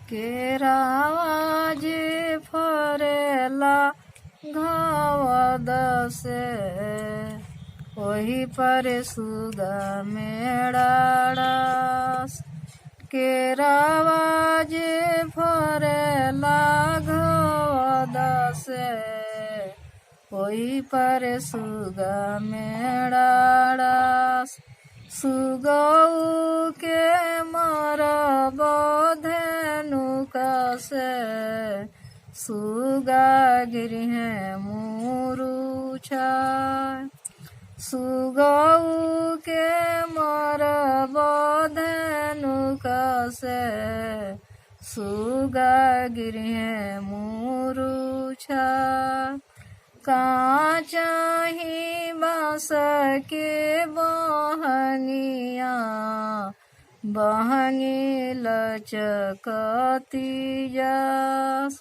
केरावा जे फरेला घावद से वही पर सुगा मेड़ाड़ास। केरावा जे फरेला घावद से वही पर सुगा मेड़ाड़ास। सुगऊ के मरब धेनु कसे सुगा गिरिह मुरुछा। सुगऊ के मरब धेनु कसे सुगा गिरिह मुरुछा। काचाही बाँस के बहंगिया बहंगी लचकती जस।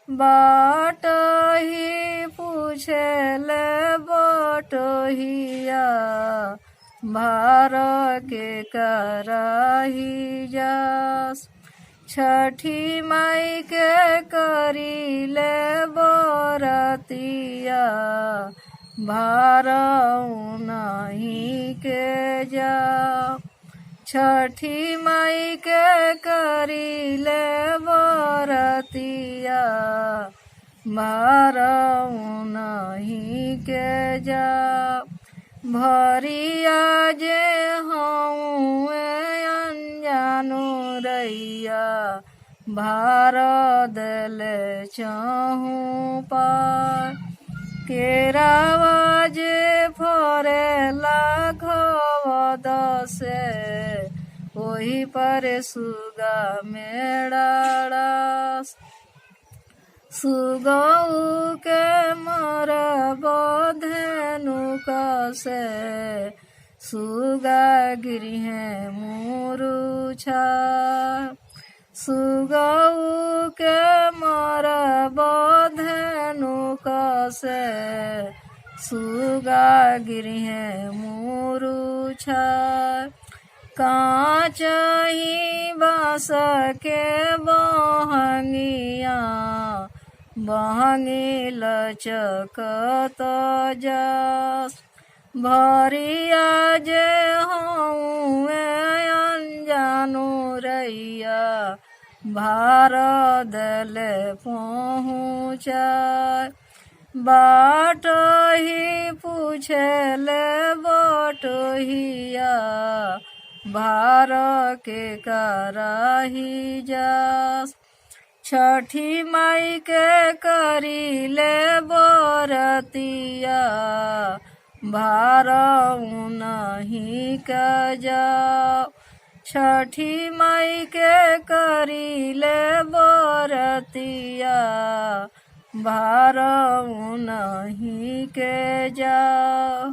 बाटही पूछेले बटहिया भार के कराही जस। छठी माई के करीले बरतिया भारऊ नहीं के जा। छठी माई के करीले बरतिया भारऊ नहीं के जा। भरिया जे हऊँ अनजानु रैया भार दले चाहूँ पार। केरावा जे फरेला घावद से वही पर सुगा मेड़ाड़ास। सुगऊ के मरब धेनु कसे सुगा गिरिह मुरुछा। सुगऊ के मरब धेनु कसे सुगा गिरिह मुरुछा। काचही बाँस के बहंगिया बहंगी लचकत जस। भरिया जे हऊँ अनजानु रैया भार दले पहुँचा। बाटही पूछेले बटहिया भार के कराही जस। छठी माई के करीले बरतिया भारऊ नहीं का जाओ। छठी माई के करीले बरतिया भारऊ नहीं के जाओ।